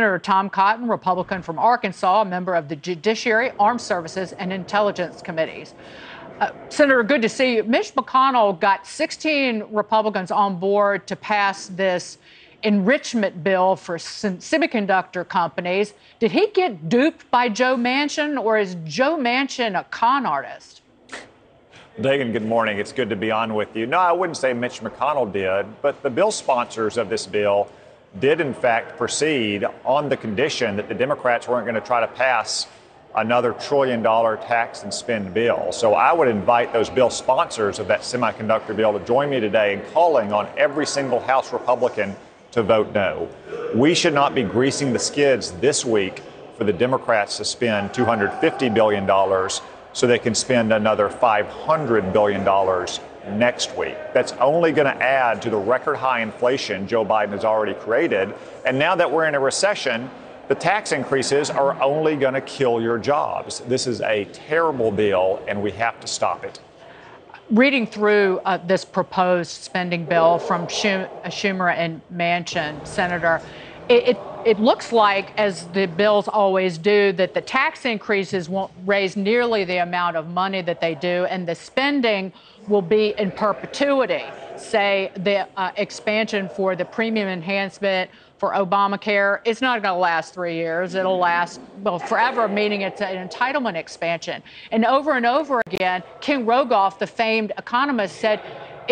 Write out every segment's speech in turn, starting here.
Senator Tom Cotton, Republican from Arkansas, a member of the Judiciary, Armed Services, and Intelligence Committees. Senator, good to see you. Mitch McConnell got 16 Republicans on board to pass this enrichment bill for semiconductor companies. Did he get duped by Joe Manchin, or is Joe Manchin a con artist? Dagan, good morning. It's good to be on with you. No, I wouldn't say Mitch McConnell did, but the bill sponsors of this bill did, in fact, proceed on the condition that the Democrats weren't going to try to pass another $1 trillion tax and spend bill. So I would invite those bill sponsors of that semiconductor bill to join me today in calling on every single House Republican to vote no. We should not be greasing the skids this week for the Democrats to spend $250 billion so they can spend another $500 billion next week. That's only going to add to the record high inflation Joe Biden has already created. And now that we're in a recession, the tax increases are only going to kill your jobs. This is a terrible bill, and we have to stop it. Reading through this proposed spending bill from Schumer and Manchin, Senator, it looks like, as the bills always do, that the tax increases won't raise nearly the amount of money that they do, and the spending will be in perpetuity. Say the expansion for the premium enhancement for Obamacare, it's not going to last 3 years. It'll last, well, forever, meaning it's an entitlement expansion. And over again, King Rogoff, the famed economist, said,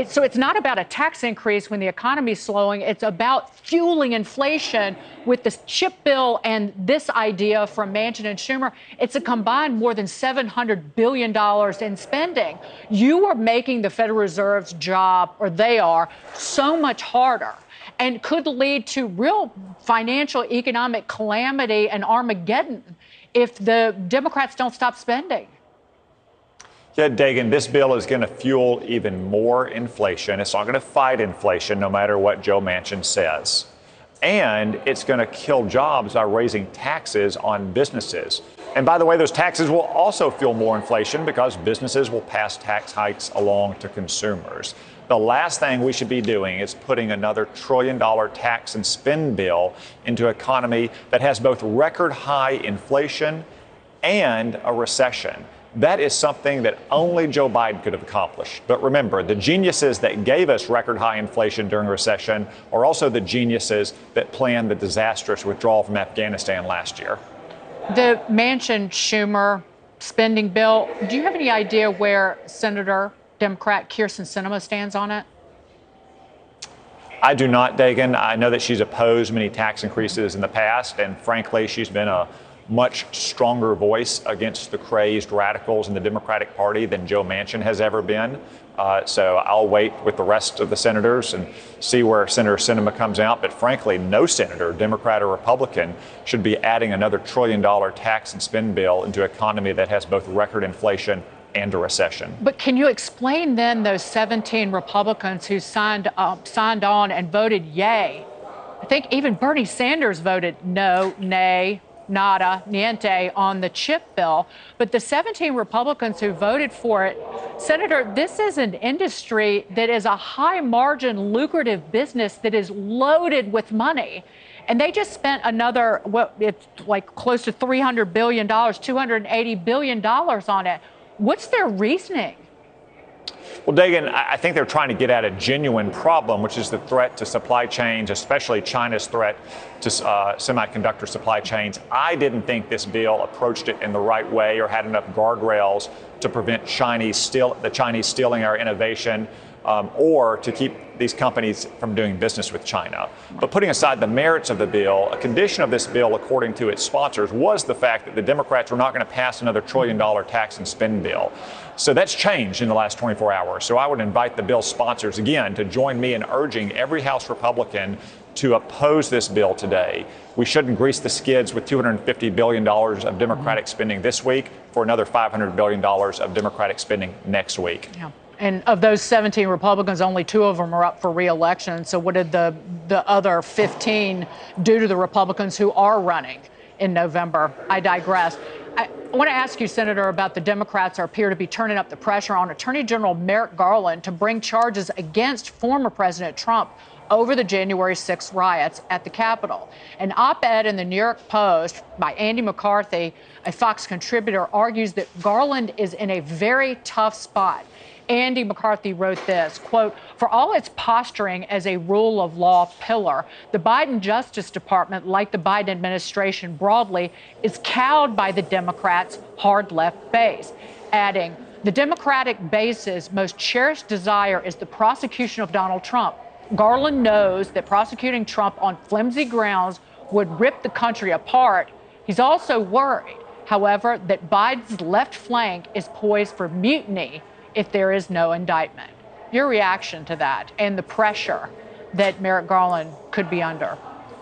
so it's not about a tax increase when the economy's slowing. It's about fueling inflation. With the chip bill and this idea from Manchin and Schumer, it's a combined more than $700 billion in spending. You are making the Federal Reserve's job, or they are, so much harder, and could lead to real financial economic calamity and Armageddon if the Democrats don't stop spending. Yeah, Dagan, this bill is going to fuel even more inflation. It's not going to fight inflation, no matter what Joe Manchin says. And it's going to kill jobs by raising taxes on businesses. And by the way, those taxes will also fuel more inflation because businesses will pass tax hikes along to consumers. The last thing we should be doing is putting another $1 trillion tax and spend bill into an economy that has both record high inflation and a recession. That is something that only Joe Biden could have accomplished. But remember, the geniuses that gave us record high inflation during recession are also the geniuses that planned the disastrous withdrawal from Afghanistan last year. The Manchin-Schumer spending bill, do you have any idea where Senator Democrat Kyrsten Sinema stands on it? I do not, Dagan. I know that she's opposed many tax increases in the past, and frankly, she's been a much stronger voice against the crazed radicals in the Democratic Party than Joe Manchin has ever been. So I'll wait with the rest of the senators and see where Senator Sinema comes out. But frankly, no senator, Democrat or Republican, should be adding another $1 trillion tax and spend bill into an economy that has both record inflation and a recession. But can you explain then those 17 Republicans who signed on and voted yay? I think even Bernie Sanders voted no, nay, nada, niente on the chip bill. But the 17 Republicans who voted for it, Senator, this is an industry that is a high margin, lucrative business that is loaded with money. And they just spent another, it's like close to $300 billion, $280 billion on it. What's their reasoning? Well, Dagan, I think they're trying to get at a genuine problem, which is the threat to supply chains, especially China's threat to semiconductor supply chains. I didn't think this bill approached it in the right way or had enough guardrails to prevent the Chinese stealing our innovation or to keep these companies from doing business with China. But putting aside the merits of the bill, a condition of this bill, according to its sponsors, was the fact that the Democrats were not going to pass another $1 trillion tax and spend bill. So that's changed in the last 24 hours. So I would invite the bill sponsors again to join me in urging every House Republican to oppose this bill today. We shouldn't grease the skids with $250 billion of Democratic spending this week for another $500 billion of Democratic spending next week. Yeah. And of those 17 Republicans, only 2 of them are up for re-election. So what did the other 15 do to the Republicans who are running in November? I digress. I want to ask you, Senator, about the Democrats appear to be turning up the pressure on Attorney General Merrick Garland to bring charges against former President Trump over the January 6th riots at the Capitol. An op-ed in the New York Post by Andy McCarthy, a Fox contributor, argues that Garland is in a very tough spot. Andy McCarthy wrote this, quote, "For all its posturing as a rule of law pillar, the Biden Justice Department, like the Biden administration broadly, is cowed by the Democrats' hard left base," adding, "The Democratic base's most cherished desire is the prosecution of Donald Trump. Garland knows that prosecuting Trump on flimsy grounds would rip the country apart. He's also worried, however, that Biden's left flank is poised for mutiny if there is no indictment." Your reaction to that and the pressure that Merrick Garland could be under?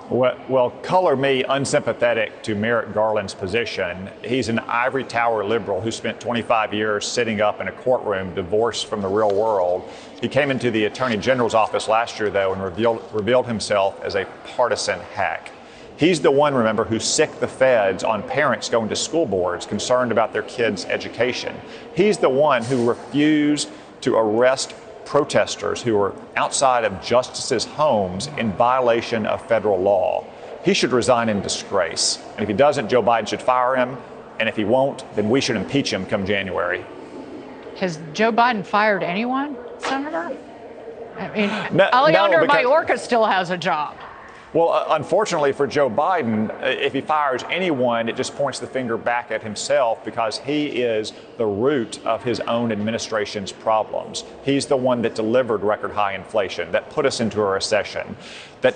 Well, color me unsympathetic to Merrick Garland's position. He's an ivory tower liberal who spent 25 years sitting up in a courtroom divorced from the real world. He came into the Attorney General's office last year, though, and revealed himself as a partisan hack. He's the one, remember, who sicked the feds on parents going to school boards concerned about their kids' education. He's the one who refused to arrest protesters who were outside of justices' homes in violation of federal law. He should resign in disgrace. And if he doesn't, Joe Biden should fire him. And if he won't, then we should impeach him come January. Has Joe Biden fired anyone, Senator? I mean, No, Alejandro because Mayorkas still has a job. Well, unfortunately for Joe Biden, if he fires anyone, it just points the finger back at himself because he is the root of his own administration's problems. He's the one that delivered record high inflation, that put us into a recession, that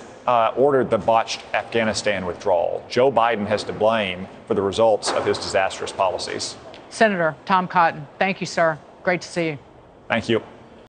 ordered the botched Afghanistan withdrawal. Joe Biden has to blame for the results of his disastrous policies. Senator Tom Cotton, thank you, sir. Great to see you. Thank you.